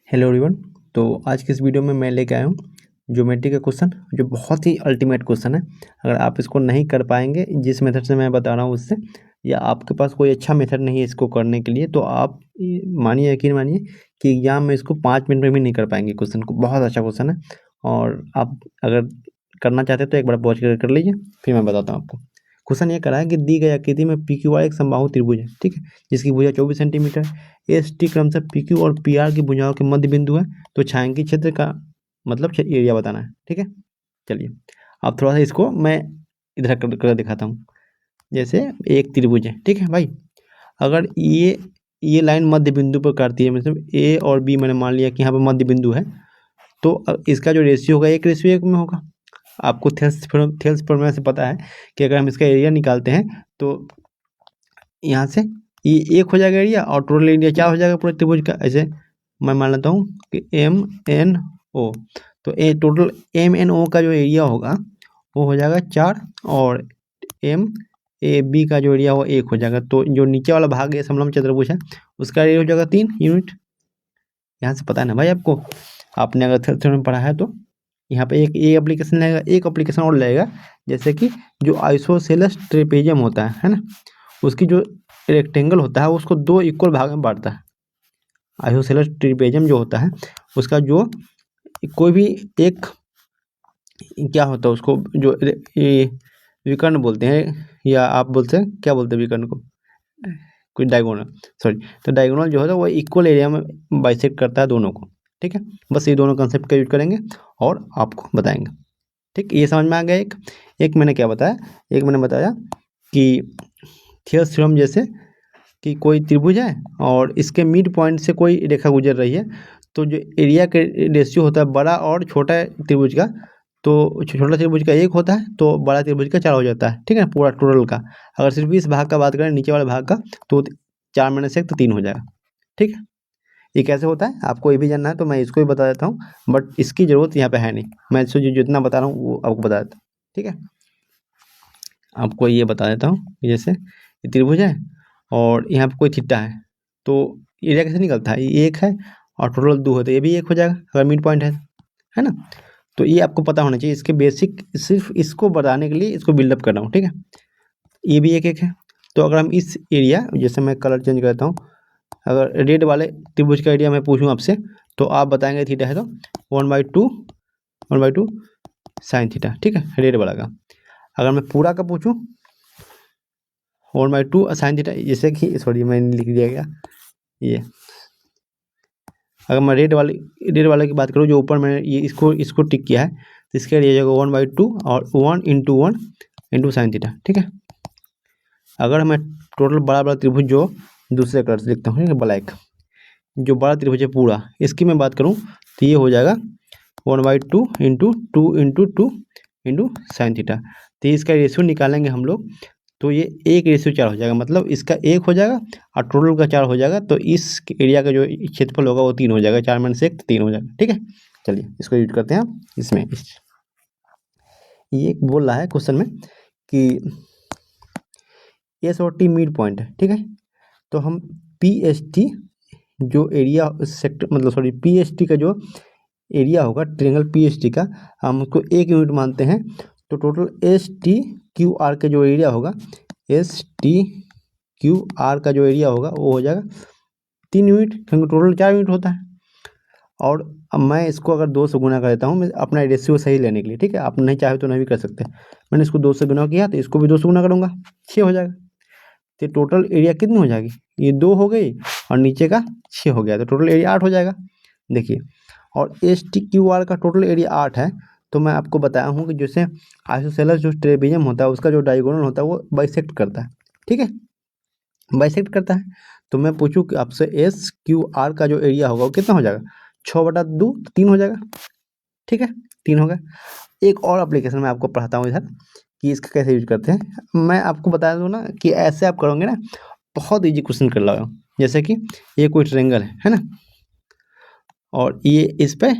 Hello everyone. तो आज की इस वीडियो में मैं लेके आया हूँ ज्योमेट्री का क्वेश्चन, जो बहुत ही अल्टीमेट क्वेश्चन है। अगर आप इसको नहीं कर पाएंगे जिस मेथड से मैं बता रहा हूँ उससे, या आपके पास कोई अच्छा मेथड नहीं है इसको करने के लिए, तो आप मानिए, यकीन मानिए कि एग्जाम में इसको 5 मिनट में भी नहीं कर पाएंगे। क्वेश्चन को बहुत अच्छा क्वेश्चन है, और आप अगर करना चाहते हैं तो एक बार पहुँच कर लीजिए, फिर मैं बताता हूँ आपको। क्वेश्चन ये करा है कि दी गई आकृति में पी क्यू आर एक समबाहु त्रिभुज है, ठीक है, जिसकी भुजा 24 सेंटीमीटर, एस टी क्रमशः पी क्यू और पी आर की भुजाओं के मध्य बिंदु है। तो छायांकित क्षेत्र का मतलब एरिया बताना है, ठीक है। चलिए, अब थोड़ा सा इसको मैं इधर कर दिखाता हूँ। जैसे एक त्रिभुज है, ठीक है भाई। अगर ये लाइन मध्य बिंदु पर काटती है, मतलब ए और बी मैंने मान लिया कि यहाँ पर मध्य बिंदु है, तो इसका जो रेशियो होगा 1:1 में होगा। आपको थेल्स फॉर्मूला से पता है कि अगर हम इसका एरिया निकालते हैं तो यहाँ से ये 1 हो जाएगा एरिया, और टोटल एरिया 4 हो जाएगा पूरे त्रिभुज का। ऐसे मैं मान लेता हूँ कि एम एन ओ, तो टोटल एम एन ओ का जो एरिया होगा वो हो जाएगा 4, और एम ए बी का जो एरिया हो 1 हो जाएगा। तो जो नीचे वाला भाग है समलंब चतुर्भुज है, उसका एरिया हो जाएगा 3 यूनिट। यहाँ से पता है ना भाई आपको, आपने अगर थर्ड में पढ़ा है तो यहाँ पे एक एप्लीकेशन लगेगा, एक एप्लीकेशन और लगेगा। जैसे कि जो आइसोसेलेस ट्रेपेजियम होता है ना, उसकी जो रेक्टेंगल होता है उसको 2 इक्वल भाग में बांटता है। आइसोसेलेस ट्रेपेजियम जो होता है उसका जो कोई भी एक क्या होता है उसको जो ये विकर्ण बोलते हैं, या आप बोलते हैं क्या बोलते हैं विकर्ण को, कोई डायगोनल, सॉरी। तो डायगोनल जो होता है वो इक्वल एरिया में बाइसेक्ट करता है दोनों को, ठीक है। बस ये दोनों कंसेप्ट का यूज करेंगे और आपको बताएंगे, ठीक। ये समझ में आ गया। एक मैंने क्या बताया, एक मैंने बताया कि थियर्स थ्योरम, जैसे कि कोई त्रिभुज है और इसके मिड पॉइंट से कोई रेखा गुजर रही है, तो जो एरिया के रेशियो होता है बड़ा और छोटा त्रिभुज का, तो छोटा त्रिभुज का 1 होता है तो बड़ा त्रिभुज का 4 हो जाता है, ठीक है, पूरा टोटल का। अगर सिर्फ इस भाग का बात करें, नीचे वाले भाग का, तो 4 में से 1 तो 3 हो जाएगा, ठीक है। ये कैसे होता है आपको ये भी जानना है तो मैं इसको भी बता देता हूँ, बट इसकी ज़रूरत यहाँ पे है नहीं। मैं इसको जितना बता रहा हूँ वो आपको बता देता हूँ, ठीक है। आपको ये बता देता हूँ कि जैसे ये त्रिभुज है और यहाँ पे कोई थीटा है, तो एरिया कैसे निकलता है, ये 1 है और टोटल 2 है, तो ये भी 1 हो जाएगा अगर मिड पॉइंट है ना। तो ये आपको पता होना चाहिए, इसके बेसिक, सिर्फ इसको बताने के लिए इसको बिल्डअप कर रहा हूँ, ठीक है। ये भी 1 1 है। तो अगर हम इस एरिया, जैसे मैं कलर चेंज करता हूँ, अगर रेड वाले त्रिभुज का एरिया मैं पूछूं आपसे, तो आप बताएंगे थीटा है तो 1/2 साइन थीटा, ठीक है, रेड वाला का। अगर मैं पूरा का पूछूं 1/2 साइन थीटा, जैसे कि सॉरी मैंने लिख दिया गया ये। अगर मैं रेड वाले की बात करूँ, जो ऊपर मैंने ये इसको टिक किया है, तो इसका एरिया जाएगा 1/2 और 1 × साइन थीटा, ठीक है। अगर मैं टोटल बड़ा त्रिभुज जो दूसरे कलर से लिखता हूँ, ब्लैक, जो बड़ा त्रिभुज है पूरा, इसकी मैं बात करूँ तो ये हो जाएगा 1/2 × 2 साइन थीटा। तो इसका रेशियो निकालेंगे हम लोग, तो ये 1:4 हो जाएगा, मतलब इसका 1 हो जाएगा और टोटल का 4 हो जाएगा। तो इस एरिया का जो क्षेत्रफल होगा वो 3 हो जाएगा, 4 में से 1 3 हो जाएगा, ठीक है। चलिए इसको यूज करते हैं इसमें। ये बोल रहा है क्वेश्चन में कि एस और टी मिड पॉइंट है, ठीक है। तो हम पी एस टी जो एरिया सेक्टर, मतलब सॉरी, पी एस टी का जो एरिया होगा ट्रायंगल पी एस टी का, हम उसको 1 यूनिट मानते हैं। तो total S T Q R का जो एरिया होगा, एस टी क्यू आर का जो एरिया होगा वो हो जाएगा 3 यूनिट, क्योंकि टोटल 4 यूनिट होता है। और अब मैं इसको अगर 2 से गुना कर देता हूँ, मैं अपना रेशियो सही लेने के लिए, ठीक है। आप नहीं चाहे तो नहीं भी कर सकते। मैंने इसको 2 से गुना किया तो इसको भी 2 से गुना करूँगा, 6 हो जाएगा। तो टोटल एरिया कितनी हो जाएगी, ये 2 हो गई और नीचे का 6 हो गया, तो टोटल एरिया 8 हो जाएगा। देखिए, और एस टी क्यू आर का टोटल एरिया 8 है। तो मैं आपको बताया हूँ कि जैसे आइसोसेलेस जो ट्रेपेजियम होता है उसका जो डायगोनल होता है वो बाइसेक्ट करता है, ठीक है, बाइसेक्ट करता है। तो मैं पूछूँ कि आपसे एस क्यू आर का जो एरिया होगा वो कितना हो जाएगा, 6/2, 3 हो जाएगा, ठीक है, 3 हो गया। एक और एप्लीकेशन मैं आपको पढ़ाता हूँ इधर कि इसका कैसे यूज करते हैं। मैं आपको बता दूँ ना कि ऐसे आप करोगे ना, बहुत ईजी क्वेश्चन कर लो। जैसे कि ये कोई ट्रायंगल है ना, और ये इस पे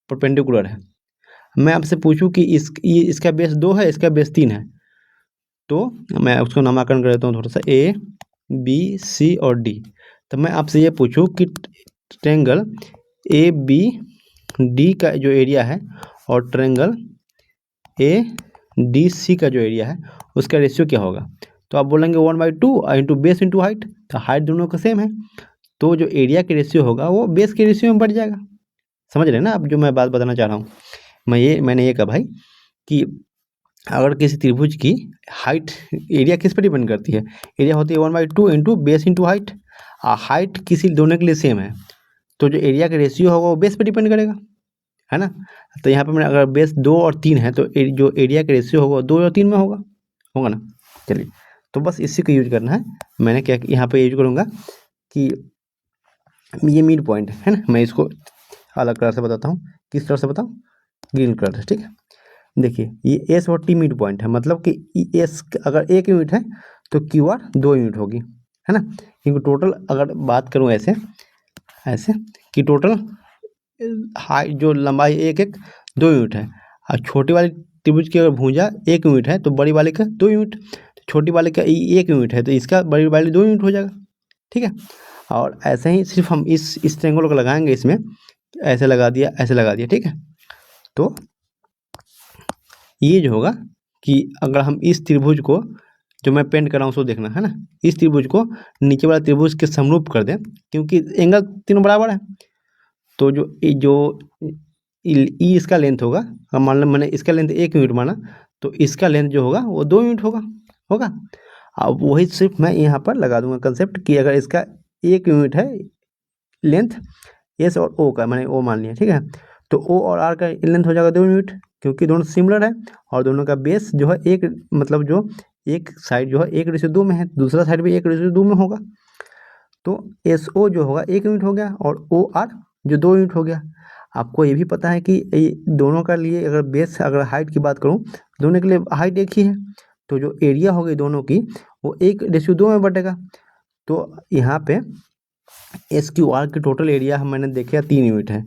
परपेंडिकुलर है। मैं आपसे पूछूं कि इसका बेस 2 है, इसका बेस 3 है, तो मैं उसको नामकरण कर देता हूँ थोड़ा सा, ए बी सी और डी। तो मैं आपसे ये पूछूं कि ट्रायंगल ए बी डी का जो एरिया है और ट्रायंगल ए डी सी का जो एरिया है उसका रेशियो क्या होगा। तो आप बोलेंगे 1/2 इंटू बेस इंटू हाइट, तो हाइट दोनों का सेम है, तो जो एरिया के रेशियो होगा वो बेस के रेशियो में बढ़ जाएगा। समझ रहे हैं ना आप जो मैं बात बताना चाह रहा हूँ। मैंने ये कहा भाई कि अगर किसी त्रिभुज की हाइट एरिया किस पर डिपेंड करती है, एरिया होती है 1/2 into base into height, height किसी दोनों के लिए सेम है, तो जो एरिया का रेशियो होगा वो बेस पर डिपेंड करेगा, है ना। तो यहाँ पे मैंने अगर बेस 2 और 3 है तो जो एरिया का रेशियो होगा 2 और 3 में होगा ना। चलिए, तो बस इसी को यूज करना है। मैंने क्या यहाँ पे यूज करूँगा कि ये मिड पॉइंट है ना, मैं इसको अलग कलर से बताता हूँ। किस कलर से बताऊँ, ग्रीन कलर से, ठीक है। देखिए ये एस और टी मिड पॉइंट है, मतलब कि एस अगर 1 यूनिट है तो क्यू आर 2 यूनिट होगी, है ना। क्योंकि टोटल अगर बात करूँ ऐसे कि टोटल हाइट जो लंबाई 2 यूनिट है, और छोटी वाली त्रिभुज की अगर भुजा 1 यूनिट है तो बड़ी वाले का 2 यूनिट, छोटी वाले का 1 यूनिट है तो इसका बड़ी वाली 2 यूनिट हो जाएगा, ठीक है। और ऐसे ही सिर्फ हम इस ट्रायंगल को लगाएंगे, इसमें ऐसे लगा दिया, ऐसे लगा दिया, ठीक है। तो ये जो होगा कि अगर हम इस त्रिभुज को जो मैं पेंट कर रहा हूँ उसको देखना है ना, इस त्रिभुज को नीचे वाला त्रिभुज के समरूप कर दें, क्योंकि एंगल तीनों बराबर है। तो जो ई इसका लेंथ होगा, अब मान लो मैंने इसका लेंथ 1 यूनिट माना, तो इसका लेंथ जो होगा वो 2 यूनिट होगा। अब वही सिर्फ मैं यहाँ पर लगा दूंगा कंसेप्ट कि अगर इसका 1 यूनिट है लेंथ एस और ओ का, मैंने ओ मान लिया, ठीक है। तो ओ और आर का लेंथ हो जाएगा 2 यूनिट, क्योंकि दोनों सिमिलर है और दोनों का बेस जो है एक, मतलब जो एक साइड जो है 1:2 में है, दूसरा साइड भी 1:2 में होगा। तो एस ओ जो होगा 1 यूनिट हो गया और ओ आर जो 2 यूनिट हो गया। आपको ये भी पता है कि दोनों का लिए अगर बेस अगर हाइट की बात करूँ, दोनों के लिए हाइट एक ही है, तो जो एरिया होगी दोनों की वो 1:2 में बटेगा। तो यहाँ पे एस क्यू आर की टोटल एरिया हम मैंने देखा 3 यूनिट है।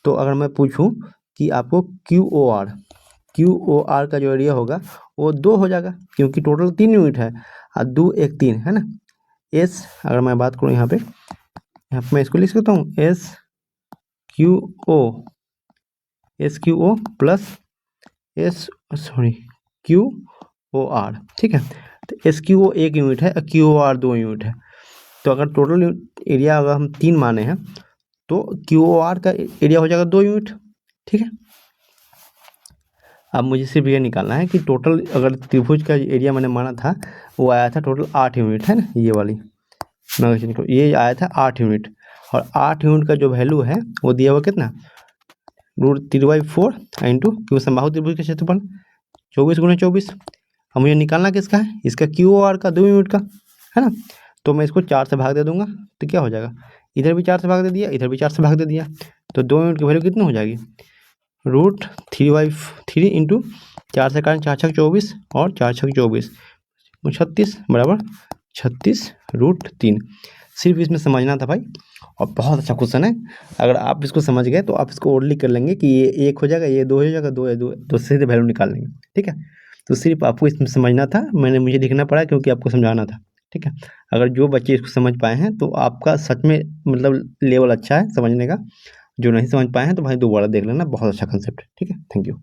तो अगर मैं पूछूं कि आपको क्यू ओ आर का जो एरिया होगा वो 2 हो जाएगा, क्योंकि टोटल 3 यूनिट है और 2 1 3 है ना। एस अगर मैं बात करूं यहाँ पे मैं इसको लिख सकता हूँ S Q O plus Q O R, ठीक है। तो एस क्यू ओ 1 यूनिट है और क्यू ओ आर 2 यूनिट है। तो अगर टोटल एरिया अगर हम 3 माने हैं तो क्यू ओ आर का एरिया हो जाएगा 2 यूनिट, ठीक है। अब मुझे सिर्फ ये निकालना है कि टोटल अगर त्रिभुज का एरिया मैंने माना था वो आया था टोटल 8 यूनिट, है ना। ये वाली ये आया था 8 यूनिट, और 8 यूनिट का जो वैल्यू है वो दिया हुआ कितना, √3/4 इंटू, क्योंकि समबाहु त्रिभुज का क्षेत्रफल 24 × 24। अब मुझे निकालना किसका है, इसका क्यू ओ आर का 2 यूनिट का, है ना। तो मैं इसको 4 से भाग दे दूंगा तो क्या हो जाएगा, इधर भी 4 से भाग दे दिया, इधर भी 4 से भाग दे दिया, तो 2 यूनिट की वैल्यू कितनी हो जाएगी, √3/3 इंटू 4 से कारण 4 × 24 और 4 × 24 36 बराबर 36√3। सिर्फ इसमें समझना था भाई, और बहुत अच्छा क्वेश्चन है। अगर आप इसको समझ गए तो आप इसको ओरली कर लेंगे कि ये 1 हो जाएगा, ये 2 हो जाएगा, 2 है 2 से वैल्यू निकाल लेंगे, ठीक है। तो सिर्फ आपको इसमें समझना था, मुझे लिखना पड़ा क्योंकि आपको समझाना था, ठीक है। अगर जो बच्चे इसको समझ पाए हैं तो आपका सच में मतलब लेवल अच्छा है समझने का। जो नहीं समझ पाए हैं तो भाई दोबारा देख लेना, बहुत अच्छा कंसेप्ट है, ठीक है। Thank you.